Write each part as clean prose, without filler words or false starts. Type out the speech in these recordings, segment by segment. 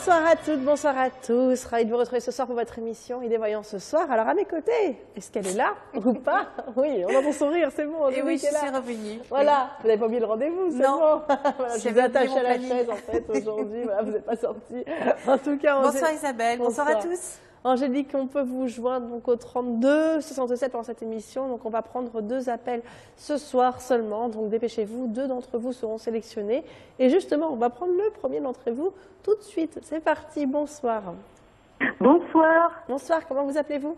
Bonsoir à toutes, bonsoir à tous. Ravi de vous retrouver ce soir pour votre émission Idées Voyants ce soir. Alors à mes côtés, est-ce qu'elle est là ou pas? Oui, on entend son rire, c'est bon. Et oui, je suis revenue. Voilà, vous n'avez pas oublié le rendez-vous, c'est bon. Voilà, je vous ai attaché à la chaise en fait aujourd'hui, voilà, vous n'êtes pas sortis. En tout cas, bonsoir Isabelle, bonsoir à tous. Angélique, on peut vous joindre donc au 32 67 pendant cette émission. Donc on va prendre 2 appels ce soir seulement. Donc dépêchez-vous, 2 d'entre vous seront sélectionnés. Et justement, on va prendre le premier d'entre vous tout de suite. C'est parti, bonsoir. Bonsoir. Bonsoir, comment vous appelez-vous?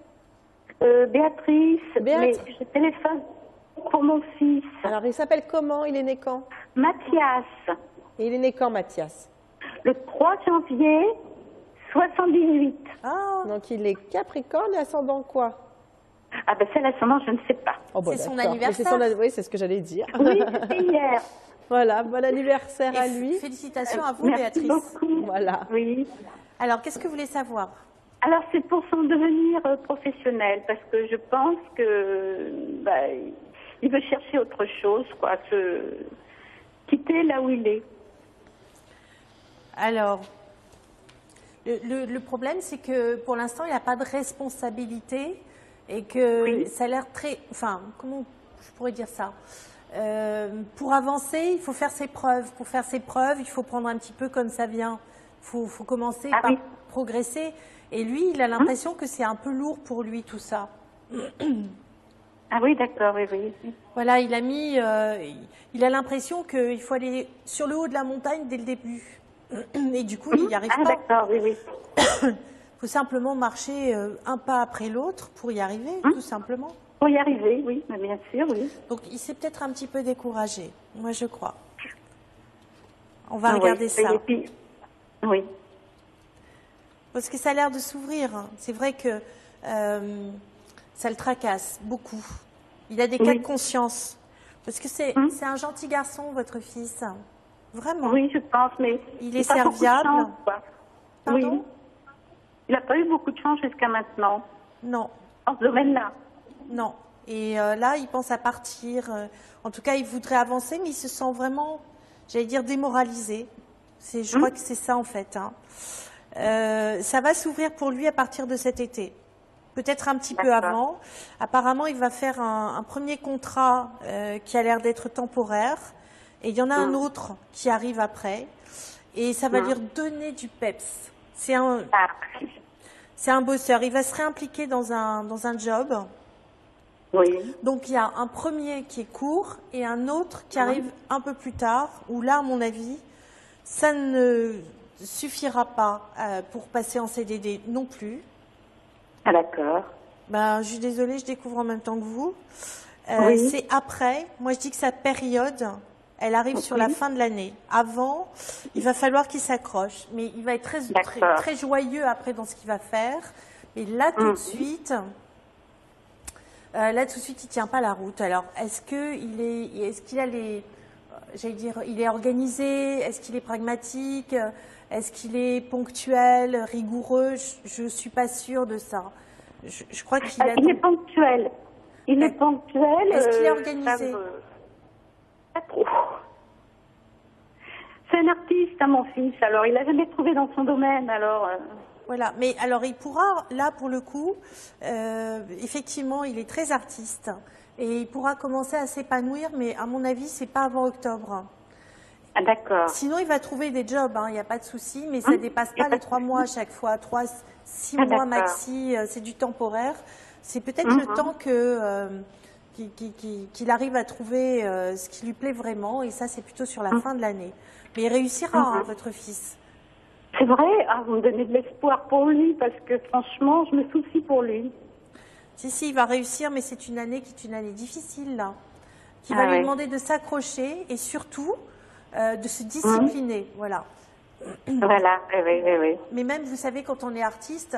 Béatrice. Mais je téléphone pour mon fils. Alors il s'appelle comment? Il est né quand? Mathias. Et il est né quand, Mathias? Le 3 janvier 78. Ah, donc il est Capricorne et ascendant quoi? Ah ben c'est l'ascendant, je ne sais pas. Oh, bon, c'est son anniversaire. Oui, c'est ce que j'allais dire. Oui, c'était hier. Voilà, bon anniversaire à lui. Félicitations à vous, Merci Béatrice. beaucoup. Voilà. Oui. Alors, qu'est-ce que vous voulez savoir? Alors c'est pour son devenir professionnel, parce que je pense que il veut chercher autre chose, quoi, quitter là où il est. Alors, le problème, c'est que pour l'instant, il n'a pas de responsabilité et que ça a l'air très... Enfin, comment je pourrais dire ça? Pour avancer, il faut faire ses preuves. Pour faire ses preuves, il faut prendre un petit peu comme ça vient. Il faut commencer par progresser. Et lui, il a l'impression que c'est un peu lourd pour lui, tout ça. Ah oui, d'accord, oui, oui. Voilà, il a l'impression qu'il faut aller sur le haut de la montagne dès le début. Et du coup, il n'y arrive pas. Ah d'accord, oui, oui. Il faut simplement marcher un pas après l'autre pour y arriver, tout simplement. Pour y arriver, oui, bien sûr, oui. Donc, il s'est peut-être un petit peu découragé, moi je crois. On va regarder ça. Et puis, oui. Parce que ça a l'air de s'ouvrir. C'est vrai que ça le tracasse beaucoup. Il a des cas de conscience. Parce que c'est un gentil garçon, votre fils. Vraiment. Oui, je pense, mais... Il est serviable. Oui. Il n'a pas eu beaucoup de chance jusqu'à maintenant. Non. En ce domaine-là. Non. Et là, il pense à partir. En tout cas, il voudrait avancer, mais il se sent vraiment, j'allais dire, démoralisé. Je crois que c'est ça, en fait. Ça va s'ouvrir pour lui à partir de cet été. Peut-être un petit peu avant. Apparemment, il va faire un premier contrat qui a l'air d'être temporaire. Et il y en a un autre qui arrive après. Et ça va lui donner du peps. C'est un bosseur. Il va se réimpliquer dans un job. Oui. Donc, il y a un premier qui est court et un autre qui arrive un peu plus tard, où là, à mon avis, ça ne suffira pas pour passer en CDD non plus. Ah, d'accord. Ben, je suis désolée, je découvre en même temps que vous. C'est après. Moi, je dis que sa période, elle arrive sur la fin de l'année. Avant, il va falloir qu'il s'accroche. Mais il va être très joyeux après dans ce qu'il va faire. Et là, tout de suite... il ne tient pas la route. Alors, est-ce qu'il a les, j'allais dire, il est organisé? Est-ce qu'il est pragmatique? Est-ce qu'il est ponctuel, rigoureux? Je ne suis pas sûre de ça. Je crois qu'il il est ponctuel. Il est ponctuel. Est-ce qu'il est organisé? Pas trop. C'est un artiste, mon fils. Alors, il n'a jamais trouvé dans son domaine. Alors. Voilà, mais alors il pourra, là pour le coup, effectivement, il est très artiste et il pourra commencer à s'épanouir, mais à mon avis, c'est pas avant octobre. Ah, d'accord. Sinon, il va trouver des jobs, il n'y a pas de souci, mais ça ne dépasse pas les 3 mois à chaque fois, 6 mois maxi, c'est du temporaire. C'est peut-être le temps qu'il arrive à trouver ce qui lui plaît vraiment, et ça, c'est plutôt sur la fin de l'année. Mais il réussira, votre fils. C'est vrai, vous me donnez de l'espoir pour lui, parce que franchement, je me soucie pour lui. Si, il va réussir, mais c'est une année qui est une année difficile, là, qui va lui demander de s'accrocher et surtout de se discipliner, voilà. Voilà, oui. Mais même, vous savez, quand on est artiste,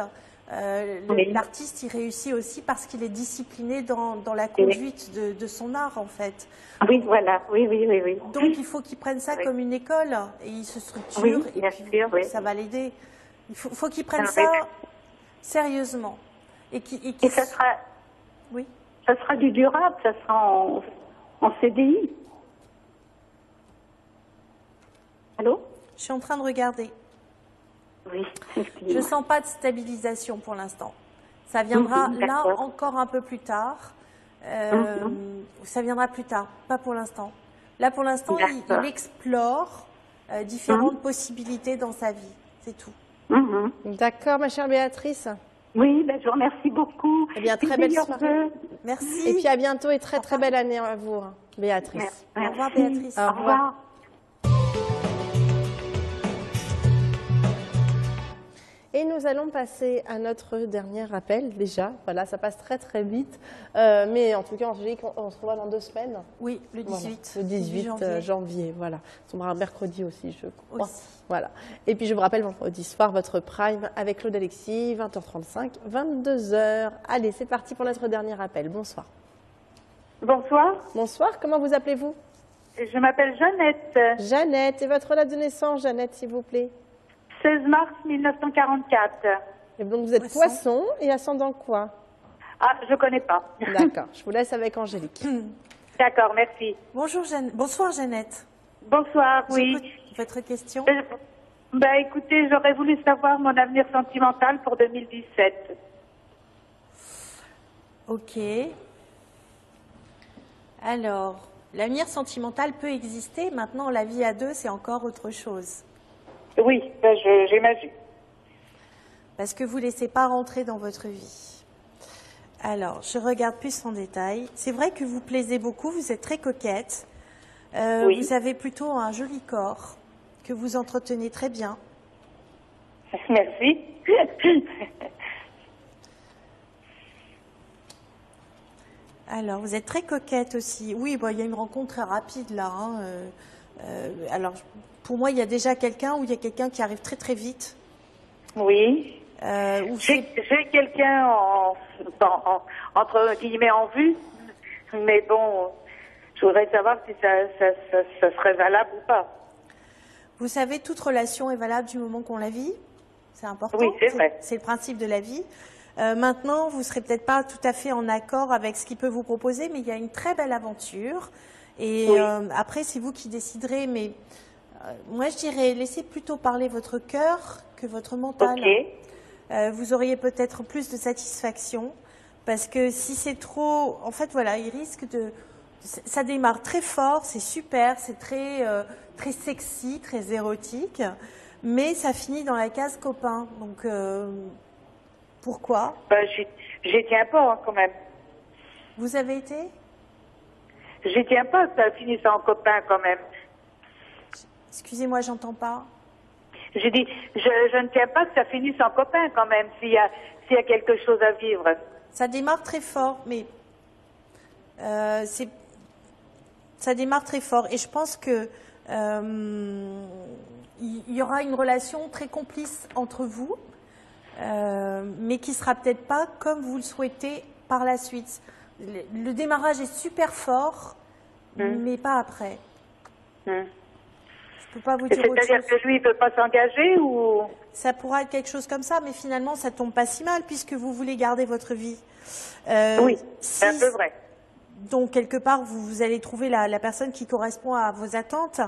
l'artiste, il réussit aussi parce qu'il est discipliné dans la conduite de son art, en fait. Oui, voilà, oui. Donc, il faut qu'il prenne ça comme une école et il se structure et puis ça va l'aider. Il faut qu'il prenne ça sérieusement. Et ça sera... Oui. Ça sera du durable, ça sera en CDI. Allô? Je suis en train de regarder. Oui. oui. Je Excusez-moi. sens pas de stabilisation pour l'instant. Ça viendra là d'accord. encore un peu plus tard. Ça viendra plus tard, pas pour l'instant. Là, pour l'instant, D'accord. il explore différentes possibilités dans sa vie. C'est tout. D'accord, ma chère Béatrice. Oui, ben, je vous remercie beaucoup. Eh bien, Et très belle meilleurs soirée. vœux. Merci. Et puis à bientôt et très très belle année à vous, hein, Béatrice. Au revoir, Béatrice. Au Au revoir. revoir. Et nous allons passer à notre dernier appel déjà. Voilà, ça passe très très vite. Mais en tout cas, Angélique, on se revoit dans 2 semaines. Oui, le Voilà, 18. le 18 janvier. janvier. Voilà. Ça tombera un mercredi aussi, je crois. Aussi. Voilà. Et puis je vous rappelle vendredi soir, votre prime avec Claude Alexis, 20h35, 22h. Allez, c'est parti pour notre dernier appel. Bonsoir. Bonsoir, Bonsoir, comment vous appelez-vous? je m'appelle Jeannette. Jeannette. Et votre date de naissance, Jeannette, s'il vous plaît? 16 mars 1944. Et donc vous êtes poisson et ascendant quoi? Ah, je connais pas. D'accord, je vous laisse avec Angélique. D'accord, merci. Bonjour, Bonsoir, Jeannette. Bonsoir, oui. J'écoute votre question. Bah écoutez, j'aurais voulu savoir mon avenir sentimental pour 2017. Ok. Alors, l'avenir sentimental peut exister. Maintenant, la vie à deux, c'est encore autre chose. Oui, ben, j'imagine. Parce que vous ne laissez pas rentrer dans votre vie. Alors, je regarde plus en détail. C'est vrai que vous plaisez beaucoup, vous êtes très coquette. Oui. Vous avez plutôt un joli corps que vous entretenez très bien. Merci. Alors, vous êtes très coquette aussi. Oui, bon, il y a une rencontre très rapide là. Hein. Alors, pour moi, il y a déjà quelqu'un ou il y a quelqu'un qui arrive très très vite. Oui. Ou J'ai quelqu'un entre guillemets en vue, mais bon, je voudrais savoir si ça serait valable ou pas. Vous savez, toute relation est valable du moment qu'on la vit. C'est important. Oui, c'est vrai. C'est le principe de la vie. Maintenant, vous ne serez peut-être pas tout à fait en accord avec ce qu'il peut vous proposer, mais il y a une très belle aventure. Et Oui. après, c'est vous qui déciderez. Mais moi, je dirais, laissez plutôt parler votre cœur que votre mental. Ok. Vous auriez peut-être plus de satisfaction. Parce que si c'est trop... En fait, voilà, il risque de... Ça démarre très fort, c'est super, c'est très sexy, très érotique. Mais ça finit dans la case copain. Donc... Pourquoi? Ben, j'y tiens pas hein, quand même. Vous avez été? J'y tiens pas que ça finisse en copain quand même. Excusez-moi, j'entends pas. J'ai dit, je ne tiens pas que ça finisse en copain quand même, s'il y a quelque chose à vivre. Ça démarre très fort, mais ça démarre très fort. Et je pense que il y aura une relation très complice entre vous. Mais qui sera peut-être pas comme vous le souhaitez par la suite. Le démarrage est super fort, mais pas après. Je peux pas vous dire autre chose. C'est-à-dire que lui, il peut pas s'engager ou... Ça pourra être quelque chose comme ça, mais finalement, ça tombe pas si mal puisque vous voulez garder votre vie. Oui, c'est un peu vrai. Donc, quelque part, vous allez trouver la personne qui correspond à vos attentes.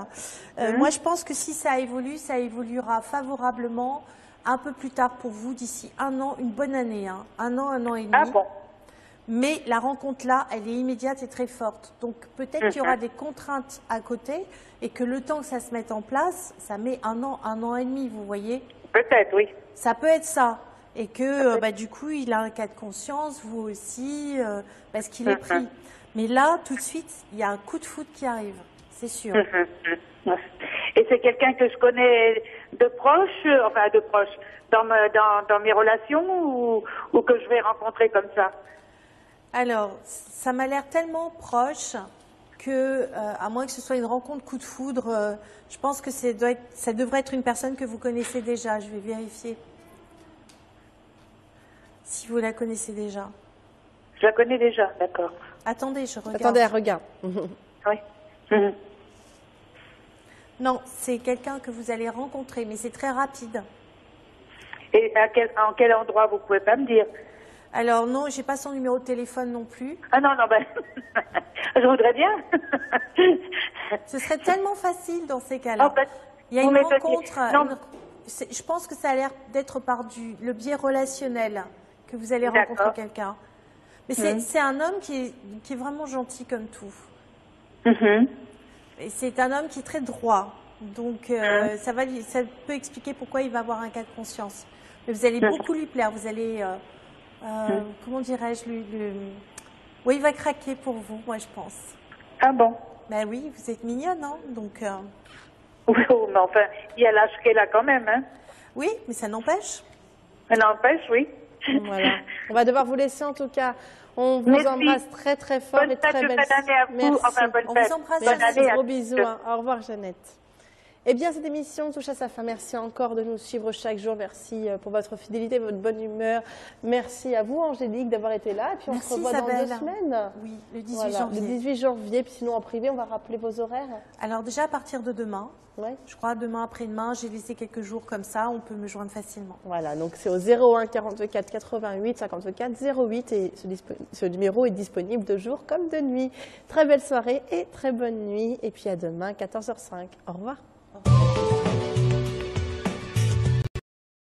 Moi, je pense que si ça évolue, ça évoluera favorablement un peu plus tard pour vous, d'ici 1 an, une bonne année, hein. 1 an et demi. Ah bon? Mais la rencontre là, elle est immédiate et très forte. Donc peut-être qu'il y aura des contraintes à côté et que le temps que ça se mette en place, ça met 1 an et demi, vous voyez? Peut-être, oui. Ça peut être ça. Et que du coup, il a un cas de conscience, vous aussi, parce qu'il est pris. Mais là, tout de suite, il y a un coup de foudre qui arrive, c'est sûr. Et c'est quelqu'un que je connais de proche, dans mes relations ou que je vais rencontrer comme ça? Alors, ça m'a l'air tellement proche que, à moins que ce soit une rencontre coup de foudre, je pense que ça devrait être une personne que vous connaissez déjà. Je vais vérifier si vous la connaissez déjà. Je la connais déjà, d'accord. Attendez, je regarde. Attendez, elle regarde. Oui. Non, c'est quelqu'un que vous allez rencontrer, mais c'est très rapide. Et en quel endroit, vous pouvez pas me dire? Alors non, j'ai pas son numéro de téléphone non plus. Ah non, ben, je voudrais bien. Ce serait tellement facile dans ces cas-là. En fait, Il y a vous une m'étonniez. rencontre. Non. je pense que ça a l'air d'être par le biais relationnel que vous allez rencontrer quelqu'un. Mais c'est un homme qui est vraiment gentil comme tout. Et c'est un homme qui est très droit. Donc, ça peut expliquer pourquoi il va avoir un cas de conscience. Mais vous allez beaucoup lui plaire. Vous allez, comment dirais-je, oui, il va craquer pour vous, moi, je pense. Ah bon? Ben oui, vous êtes mignonne, hein, donc... Oui, mais enfin, il y a l'âge qu'elle a quand même, hein. Oui, mais ça n'empêche. Ça n'empêche, oui. Voilà. On va devoir vous laisser, en tout cas. On vous embrasse très, très fort et très belle. Merci. Enfin, bonne fête. On vous embrasse. Merci, gros bisous. Hein. Au revoir, Jeannette. Eh bien, cette émission touche à sa fin. Merci encore de nous suivre chaque jour. Merci pour votre fidélité, votre bonne humeur. Merci à vous, Angélique, d'avoir été là. Et puis, on se revoit dans 2 semaines. Oui, le 18 janvier. Le 18 janvier. Puis sinon, en privé, on va rappeler vos horaires. Alors, déjà, à partir de demain, je crois demain après-demain, j'ai laissé quelques jours comme ça, on peut me joindre facilement. Voilà, donc c'est au 01 44 88 54 08 et ce numéro est disponible de jour comme de nuit. Très belle soirée et très bonne nuit. Et puis à demain, 14h05. Au revoir.